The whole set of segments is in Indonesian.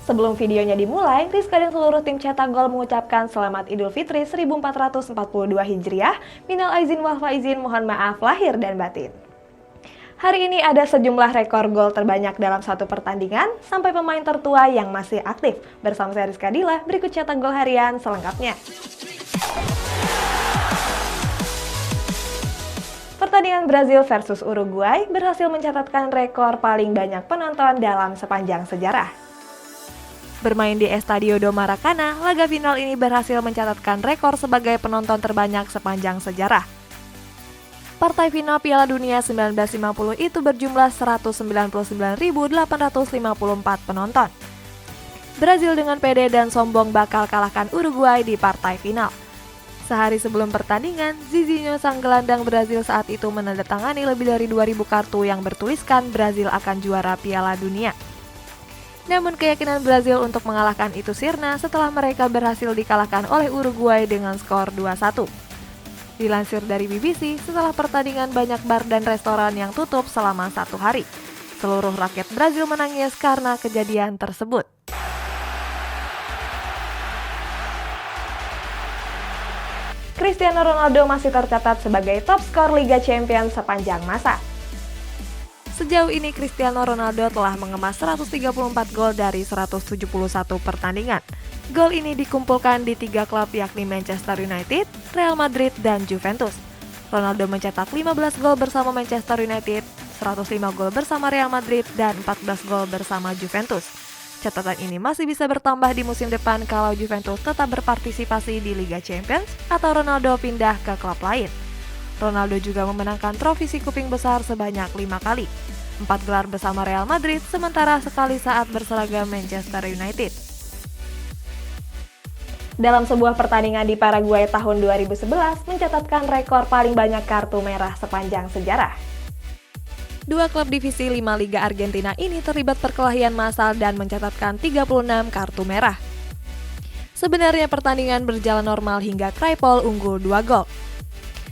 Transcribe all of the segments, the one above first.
Sebelum videonya dimulai, Rizka dan seluruh tim Cetak Gol mengucapkan Selamat Idul Fitri 1442 Hijriah, minal aizin wal faizin, mohon maaf lahir dan batin. Hari ini ada sejumlah rekor gol terbanyak dalam satu pertandingan, sampai pemain tertua yang masih aktif. Bersama saya Rizka Dila, berikut Cetak Gol harian selengkapnya. Pertandingan Brazil versus Uruguay berhasil mencatatkan rekor paling banyak penonton dalam sepanjang sejarah. Bermain di Estadio do Maracanã, laga final ini berhasil mencatatkan rekor sebagai penonton terbanyak sepanjang sejarah. Partai final Piala Dunia 1950 itu berjumlah 199.854 penonton. Brazil dengan pede dan sombong bakal kalahkan Uruguay di partai final. Sehari sebelum pertandingan, Zizinho sang gelandang Brazil saat itu menandatangani lebih dari 2.000 kartu yang bertuliskan Brazil akan juara Piala Dunia. Namun keyakinan Brazil untuk mengalahkan itu sirna setelah mereka berhasil dikalahkan oleh Uruguay dengan skor 2-1. Dilansir dari BBC, setelah pertandingan banyak bar dan restoran yang tutup selama 1 hari. Seluruh rakyat Brazil menangis karena kejadian tersebut. Cristiano Ronaldo masih tercatat sebagai top skor Liga Champions sepanjang masa. Sejauh ini Cristiano Ronaldo telah mengemas 134 gol dari 171 pertandingan. Gol ini dikumpulkan di 3 klub yakni Manchester United, Real Madrid, dan Juventus. Ronaldo mencetak 15 gol bersama Manchester United, 105 gol bersama Real Madrid, dan 14 gol bersama Juventus. Catatan ini masih bisa bertambah di musim depan kalau Juventus tetap berpartisipasi di Liga Champions atau Ronaldo pindah ke klub lain. Ronaldo juga memenangkan trofi si kuping besar sebanyak 5 kali. 4 gelar bersama Real Madrid, sementara sekali saat berseragam Manchester United. Dalam sebuah pertandingan di Paraguay tahun 2011, mencatatkan rekor paling banyak kartu merah sepanjang sejarah. 2 klub divisi 5 Liga Argentina ini terlibat perkelahian massal dan mencatatkan 36 kartu merah. Sebenarnya pertandingan berjalan normal hingga Cruyff unggul 2 gol.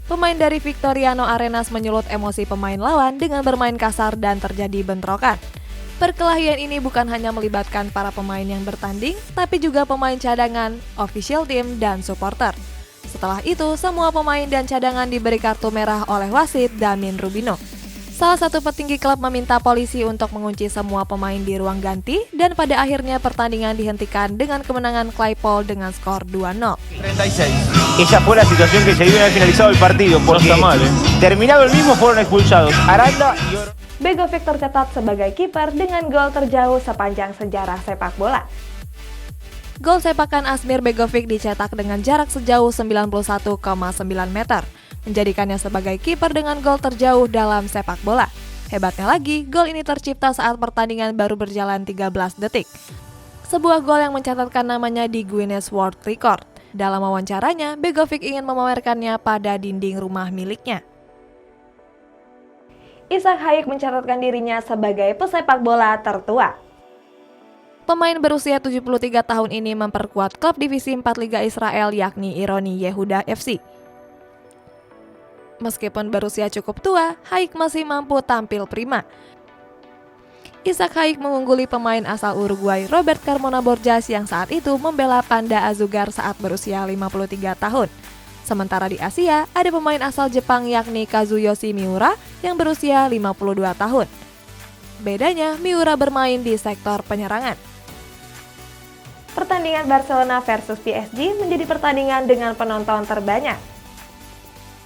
Pemain dari Victoriano Arenas menyulut emosi pemain lawan dengan bermain kasar dan terjadi bentrokan. Perkelahian ini bukan hanya melibatkan para pemain yang bertanding, tapi juga pemain cadangan, official team, dan supporter. Setelah itu, semua pemain dan cadangan diberi kartu merah oleh wasit Damin Rubino. Salah satu petinggi klub meminta polisi untuk mengunci semua pemain di ruang ganti dan pada akhirnya pertandingan dihentikan dengan kemenangan Claypole dengan skor 2-0. 36. Esa fue la situación que se dio una vez finalizado el partido, porque terminado el mismo fueron expulsados Aranda y Oro. Begovic tercatat sebagai kiper dengan gol terjauh sepanjang sejarah sepak bola. Gol sepakan Asmir Begovic dicetak dengan jarak sejauh 91,9 meter, menjadikannya sebagai kiper dengan gol terjauh dalam sepak bola. Hebatnya lagi, gol ini tercipta saat pertandingan baru berjalan 13 detik. Sebuah gol yang mencatatkan namanya di Guinness World Record. Dalam wawancaranya, Begovic ingin memamerkannya pada dinding rumah miliknya. Ishak Hayek mencatatkan dirinya sebagai pesepak bola tertua. Pemain berusia 73 tahun ini memperkuat klub divisi 4 Liga Israel yakni Ironi Yehuda FC. Meskipun berusia cukup tua, Hayek masih mampu tampil prima. Ishak Hayek mengungguli pemain asal Uruguay Robert Carmona Borjas yang saat itu membela Panda Azugar saat berusia 53 tahun. Sementara di Asia, ada pemain asal Jepang yakni Kazuyoshi Miura yang berusia 52 tahun. Bedanya, Miura bermain di sektor penyerangan. Pertandingan Barcelona versus PSG menjadi pertandingan dengan penonton terbanyak.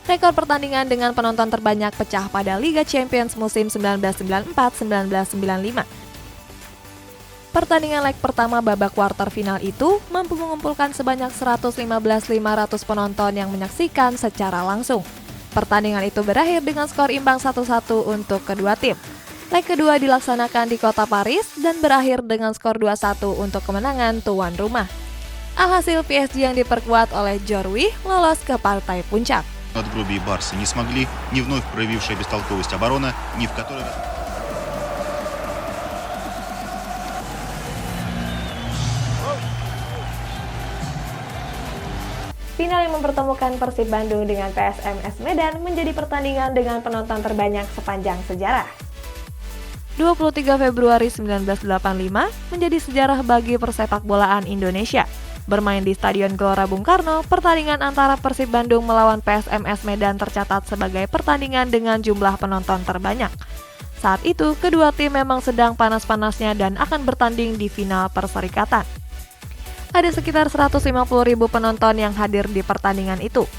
Rekor pertandingan dengan penonton terbanyak pecah pada Liga Champions musim 1994-1995. Pertandingan leg pertama babak kuarter final itu mampu mengumpulkan sebanyak 115.500 penonton yang menyaksikan secara langsung. Pertandingan itu berakhir dengan skor imbang 1-1 untuk kedua tim. Leg kedua dilaksanakan di kota Paris dan berakhir dengan skor 2-1 untuk kemenangan tuan rumah. Alhasil PSG yang diperkuat oleh Jorwi lolos ke partai puncak. Надгробий Барса не смогли, ни вновь проявившая бестолковость оборона, ни в которой... Final yang mempertemukan Persib Bandung dengan PSMS Medan menjadi pertandingan dengan penonton terbanyak sepanjang sejarah. 23 Februari 1985 menjadi sejarah bagi persepakbolaan Indonesia. Bermain di Stadion Gelora Bung Karno, pertandingan antara Persib Bandung melawan PSMS Medan tercatat sebagai pertandingan dengan jumlah penonton terbanyak. Saat itu, kedua tim memang sedang panas-panasnya dan akan bertanding di final perserikatan. Ada sekitar 150.000 penonton yang hadir di pertandingan itu.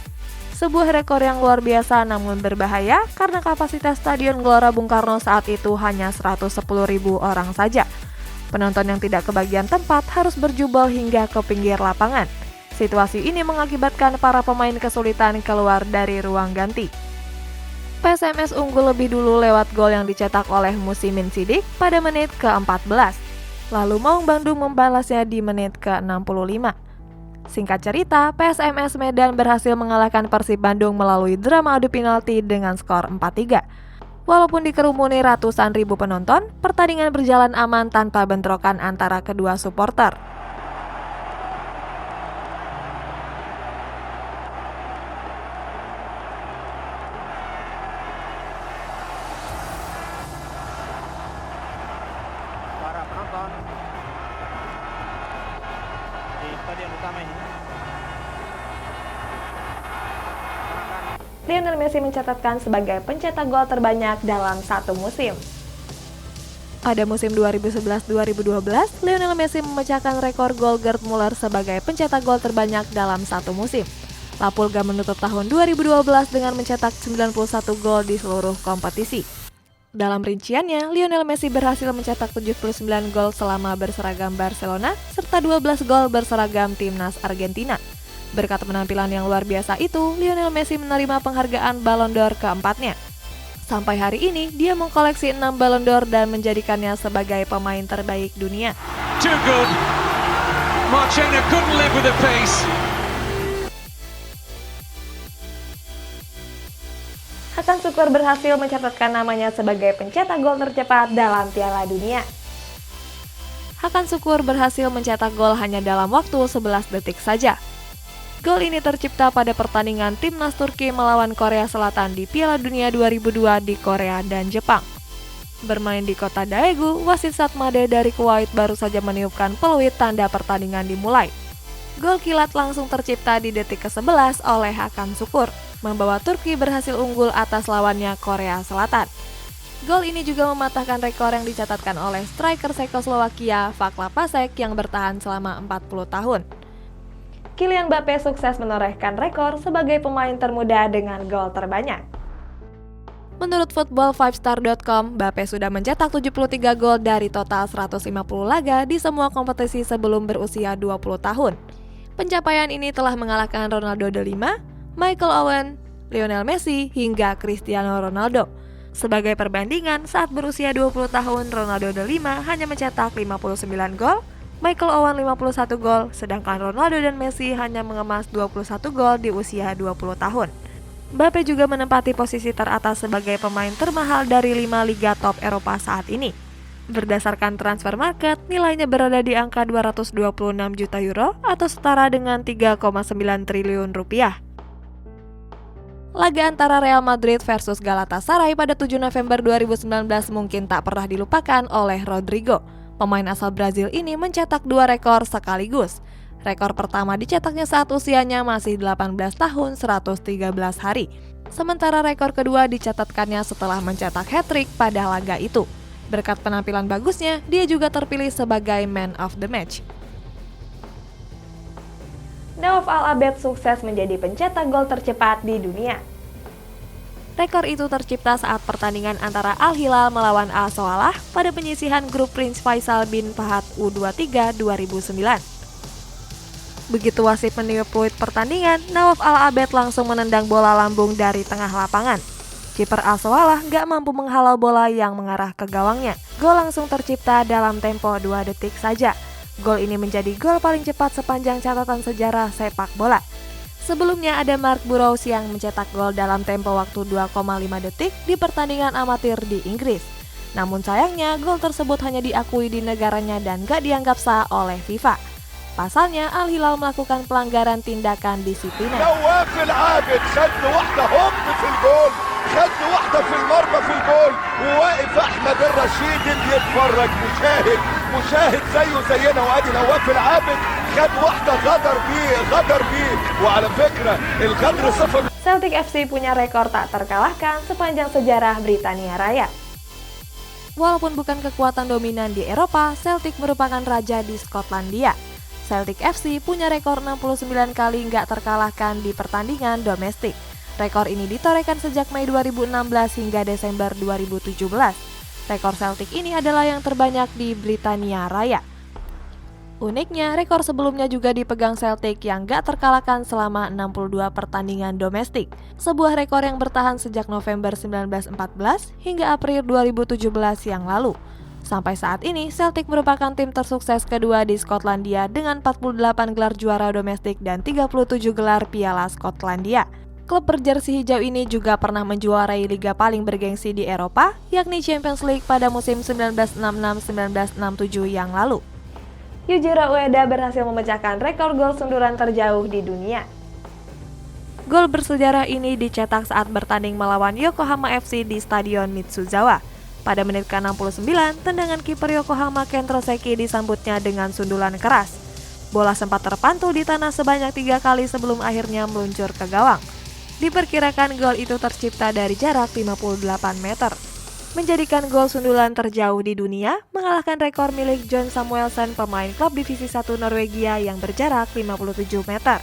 Sebuah rekor yang luar biasa namun berbahaya karena kapasitas Stadion Gelora Bung Karno saat itu hanya 110.000 orang saja. Penonton yang tidak kebagian tempat harus berjubel hingga ke pinggir lapangan. Situasi ini mengakibatkan para pemain kesulitan keluar dari ruang ganti. PSMS unggul lebih dulu lewat gol yang dicetak oleh Musimin Sidik pada menit ke-14. Lalu Maung Bandung membalasnya di menit ke-65. Singkat cerita, PSMS Medan berhasil mengalahkan Persib Bandung melalui drama adu penalti dengan skor 4-3. Walaupun dikerumuni ratusan ribu penonton, pertandingan berjalan aman tanpa bentrokan antara kedua supporter. Para penonton di stadion utama ini. Lionel Messi mencatatkan sebagai pencetak gol terbanyak dalam satu musim. Pada musim 2011-2012, Lionel Messi memecahkan rekor gol Gerd Muller sebagai pencetak gol terbanyak dalam satu musim. La Pulga menutup tahun 2012 dengan mencetak 91 gol di seluruh kompetisi. Dalam rinciannya, Lionel Messi berhasil mencetak 79 gol selama berseragam Barcelona, serta 12 gol berseragam timnas Argentina. Berkat penampilan yang luar biasa itu, Lionel Messi menerima penghargaan Ballon d'Or keempatnya. Sampai hari ini, dia mengkoleksi 6 Ballon d'Or dan menjadikannya sebagai pemain terbaik dunia. Too good. Marcena couldn't live with the pace. Hakan Şükür berhasil mencatatkan namanya sebagai pencetak gol tercepat dalam Piala Dunia. Hakan Şükür berhasil mencetak gol hanya dalam waktu 11 detik saja. Gol ini tercipta pada pertandingan timnas Turki melawan Korea Selatan di Piala Dunia 2002 di Korea dan Jepang. Bermain di kota Daegu, wasit Satmade dari Kuwait baru saja meniupkan peluit tanda pertandingan dimulai. Gol kilat langsung tercipta di detik ke-11 oleh Hakan Şükür, membawa Turki berhasil unggul atas lawannya Korea Selatan. Gol ini juga mematahkan rekor yang dicatatkan oleh striker Cekoslowakia Václav Pasek yang bertahan selama 40 tahun. Kylian Mbappé sukses menorehkan rekor sebagai pemain termuda dengan gol terbanyak. Menurut football5star.com, Mbappé sudah mencetak 73 gol dari total 150 laga di semua kompetisi sebelum berusia 20 tahun. Pencapaian ini telah mengalahkan Ronaldo de Lima, Michael Owen, Lionel Messi, hingga Cristiano Ronaldo. Sebagai perbandingan, saat berusia 20 tahun, Ronaldo de Lima hanya mencetak 59 gol, Michael Owen 51 gol, sedangkan Ronaldo dan Messi hanya mengemas 21 gol di usia 20 tahun. Mbappé juga menempati posisi teratas sebagai pemain termahal dari 5 liga top Eropa saat ini. Berdasarkan transfer market, nilainya berada di angka 226 juta euro atau setara dengan 3,9 triliun rupiah. Laga antara Real Madrid versus Galatasaray pada 7 November 2019 mungkin tak pernah dilupakan oleh Rodrigo. Pemain asal Brazil ini mencetak 2 rekor sekaligus. Rekor pertama dicetaknya saat usianya masih 18 tahun 113 hari. Sementara rekor kedua dicatatkannya setelah mencetak hat-trick pada laga itu. Berkat penampilan bagusnya, dia juga terpilih sebagai Man of the Match. Nawaf Al-Abed sukses menjadi pencetak gol tercepat di dunia. Rekor itu tercipta saat pertandingan antara Al-Hilal melawan Al-Sawalah pada penyisihan grup Prince Faisal bin Fahad U23 2009. Begitu wasit meniup peluit pertandingan, Nawaf Al-Abed langsung menendang bola lambung dari tengah lapangan. Kiper Al-Sawalah gak mampu menghalau bola yang mengarah ke gawangnya. Gol langsung tercipta dalam tempo 2 detik saja. Gol ini menjadi gol paling cepat sepanjang catatan sejarah sepak bola. Sebelumnya ada Mark Burrows yang mencetak gol dalam tempo waktu 2,5 detik di pertandingan amatir di Inggris. Namun sayangnya gol tersebut hanya diakui di negaranya dan gak dianggap sah oleh FIFA. Pasalnya Al-Hilal melakukan pelanggaran tindakan disipliner. خد واحدة في المرمى في الجول وواقف أحمد الرشيد بيتفرج مشاهد زيه زينا. وادي نواف العابد خد واحدة غدر بيه وعلى فكرة الغدر صفر. Celtic FC punya rekor tak terkalahkan sepanjang sejarah Britania Raya. Walaupun bukan kekuatan dominan di Eropa, Celtic merupakan raja di Skotlandia. Celtic FC punya rekor 69 kali nggak terkalahkan di pertandingan domestik. Rekor ini ditorehkan sejak Mei 2016 hingga Desember 2017. Rekor Celtic ini adalah yang terbanyak di Britania Raya. Uniknya, rekor sebelumnya juga dipegang Celtic yang gak terkalahkan selama 62 pertandingan domestik. Sebuah rekor yang bertahan sejak November 1914 hingga April 2017 yang lalu. Sampai saat ini, Celtic merupakan tim tersukses kedua di Skotlandia dengan 48 gelar juara domestik dan 37 gelar Piala Skotlandia. Klub berjersey hijau ini juga pernah menjuarai liga paling bergengsi di Eropa, yakni Champions League pada musim 1966-1967 yang lalu. Yujiro Ueda berhasil memecahkan rekor gol sundulan terjauh di dunia. Gol bersejarah ini dicetak saat bertanding melawan Yokohama FC di Stadion Mitsuzawa. Pada menit ke-69, tendangan kiper Yokohama Kentro Seki disambutnya dengan sundulan keras. Bola sempat terpantul di tanah sebanyak 3 kali sebelum akhirnya meluncur ke gawang. Diperkirakan gol itu tercipta dari jarak 58 meter. Menjadikan gol sundulan terjauh di dunia, mengalahkan rekor milik John Samuelsen, pemain klub divisi 1 Norwegia yang berjarak 57 meter.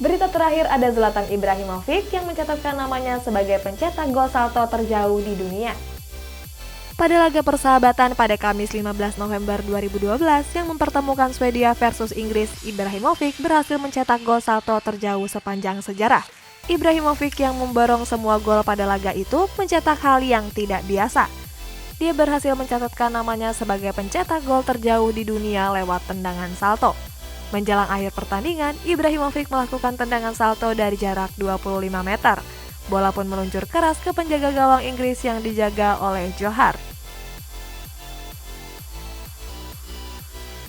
Berita terakhir ada Zlatan Ibrahimovic yang mencatatkan namanya sebagai pencetak gol salto terjauh di dunia. Pada laga persahabatan pada Kamis 15 November 2012 yang mempertemukan Swedia versus Inggris, Ibrahimovic berhasil mencetak gol salto terjauh sepanjang sejarah. Ibrahimovic yang memborong semua gol pada laga itu mencetak hal yang tidak biasa. Dia berhasil mencatatkan namanya sebagai pencetak gol terjauh di dunia lewat tendangan salto. Menjelang akhir pertandingan, Ibrahimovic melakukan tendangan salto dari jarak 25 meter. Bola pun meluncur keras ke penjaga gawang Inggris yang dijaga oleh Johar.